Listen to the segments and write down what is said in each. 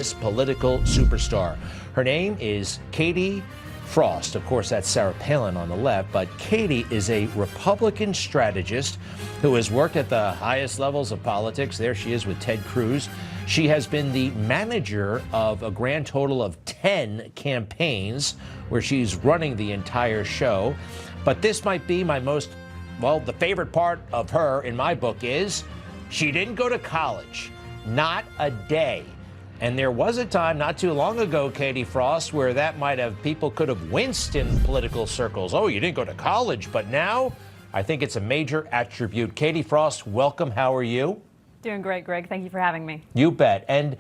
this political superstar. Her name is Katie Frost. Of course, that's Sarah Palin on the left, but Katie is a Republican strategist who has worked at the highest levels of politics. There she is with Ted Cruz. She has been the manager of a grand total of 10 campaigns where she's running the entire show. But this might be my most, well, the favorite part of her in my book is she didn't go to college, not a day. And there was a time not too long ago, Katie Frost, where that might have, people could have winced in political circles. Oh, you didn't go to college. But now I think it's a major attribute. Katie Frost, welcome. How are you? Doing great, Greg. Thank you for having me. You bet. And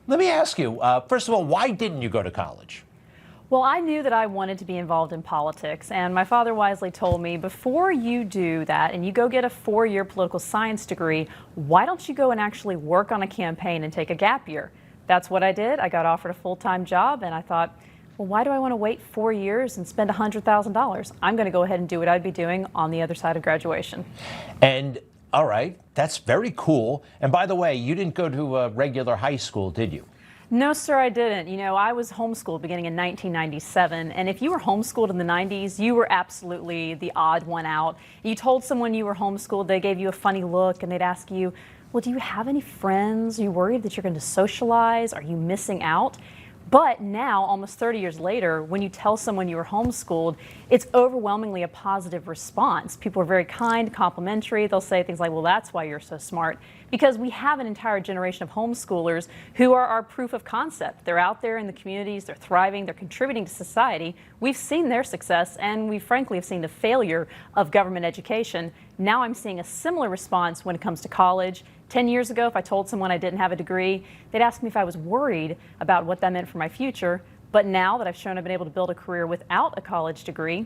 let me ask you, first of all, why didn't you go to college? Well, I knew that I wanted to be involved in politics, and my father wisely told me, before you do that and you go get a 4-year political science degree, why don't you go and actually work on a campaign and take a gap year? That's what I did. I got offered a full-time job, and I thought, well, why do I want to wait 4 years and spend $100,000? I'm going to go ahead and do what I'd be doing on the other side of graduation. And all right, that's very cool. And by the way, you didn't go to a regular high school, did you? No, sir, I didn't. You know, I was homeschooled beginning in 1997, and if you were homeschooled in the 90s, you were absolutely the odd one out. You told someone you were homeschooled, they gave you a funny look, and they'd ask you, well, do you have any friends? Are you worried that you're going to socialize? Are you missing out? But now, almost 30 years later, when you tell someone you were homeschooled, it's overwhelmingly a positive response. People are very kind, complimentary. They'll say things like, well, that's why you're so smart. Because we have an entire generation of homeschoolers who are our proof of concept. They're out there in the communities, they're thriving, they're contributing to society. We've seen their success, and we frankly have seen the failure of government education. Now I'm seeing a similar response when it comes to college. 10 years ago, if I told someone I didn't have a degree, they'd ask me if I was worried about what that meant for my future. But now that I've shown I've been able to build a career without a college degree,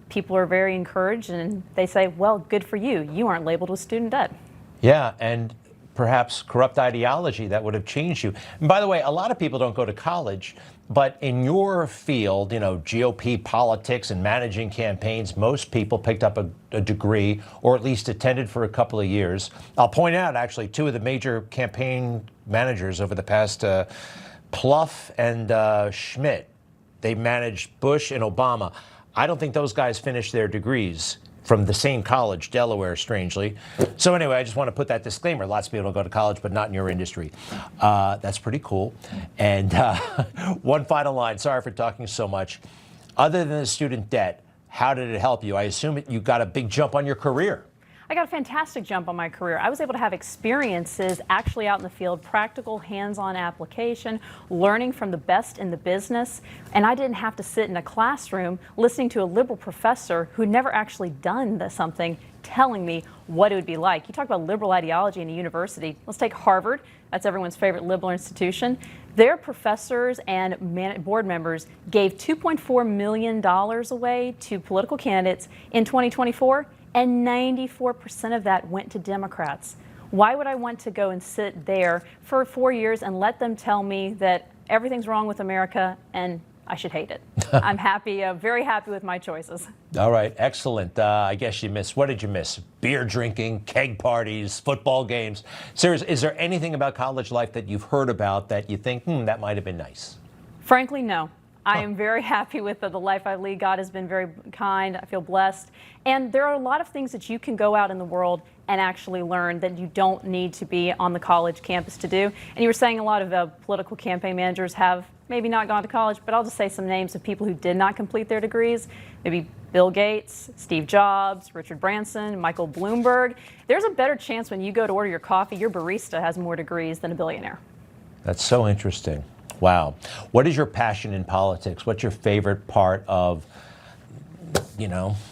people are very encouraged, and they say, well, good for you. You aren't labeled with student debt. Yeah, and perhaps corrupt ideology that would have changed you. And by the way, a lot of people don't go to college, but in your field, you know, GOP politics and managing campaigns, most people picked up a degree or at least attended for a couple of years. I'll point out, actually, two of the major campaign managers over the past, Plouffe and Schmidt, they managed Bush and Obama. I don't think those guys finished their degrees from the same college, Delaware, strangely. So anyway, I just want to put that disclaimer. Lots of people don't go to college, but not in your industry. That's pretty cool. And one final line. Sorry for talking so much. Other than the student debt, how did it help you? I assume you got a big jump on your career. I got a fantastic jump on my career. I was able to have experiences actually out in the field, practical, hands-on application, learning from the best in the business. And I didn't have to sit in a classroom listening to a liberal professor who'd never actually done something telling me what it would be like. You talk about liberal ideology in a university. Let's take Harvard. That's everyone's favorite liberal institution. Their professors and board members gave $2.4 million away to political candidates in 2024. And 94% of that went to Democrats. Why would I want to go and sit there for 4 years and let them tell me that everything's wrong with America and I should hate it? I'm happy, very happy with my choices. All right, excellent. I guess you missed, what did you miss? Beer drinking, keg parties, football games. Seriously, is there anything about college life that you've heard about that you think, that might have been nice? Frankly, no. I am very happy with the life I lead. God has been very kind. I feel blessed. And there are a lot of things that you can go out in the world and actually learn that you don't need to be on the college campus to do. And you were saying a lot of political campaign managers have maybe not gone to college, but I'll just say some names of people who did not complete their degrees. Maybe Bill Gates, Steve Jobs, Richard Branson, Michael Bloomberg. There's a better chance when you go to order your coffee, your barista has more degrees than a billionaire. That's so interesting. Wow. What is your passion in politics? What's your favorite part of,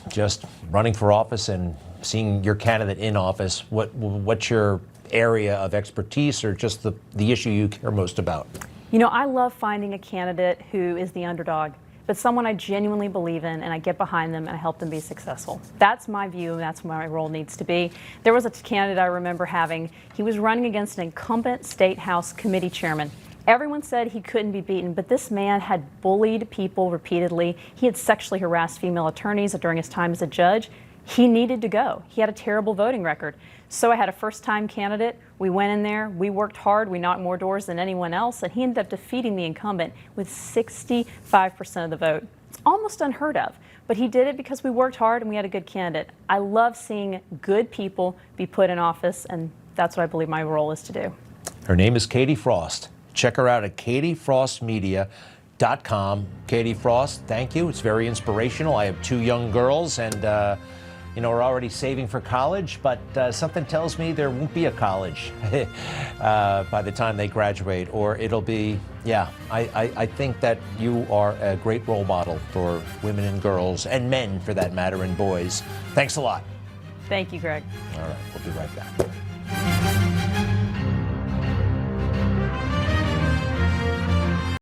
just running for office and seeing your candidate in office? What's your area of expertise or just the issue you care most about? You know, I love finding a candidate who is the underdog, but someone I genuinely believe in, and I get behind them and I help them be successful. That's my view, and that's what my role needs to be. There was a candidate I remember having. He was running against an incumbent State House committee chairman. Everyone said he couldn't be beaten, but this man had bullied people repeatedly. He had sexually harassed female attorneys during his time as a judge. he needed to go. He had a terrible voting record. So I had a first-time candidate. We went in there, we worked hard, we knocked more doors than anyone else, and he ended up defeating the incumbent with 65% of the vote. It's almost unheard of, but he did it because we worked hard and we had a good candidate. I love seeing good people be put in office, and that's what I believe my role is to do. Her name is Katie Frost. Check her out at katiefrostmedia.com. Katie Frost, thank you. It's very inspirational. I have 2 young girls, and we're already saving for college, but something tells me there won't be a college by the time they graduate, or it'll be, I think that you are a great role model for women and girls, and men for that matter, and boys. Thanks a lot. Thank you, Greg. All right, we'll be right back.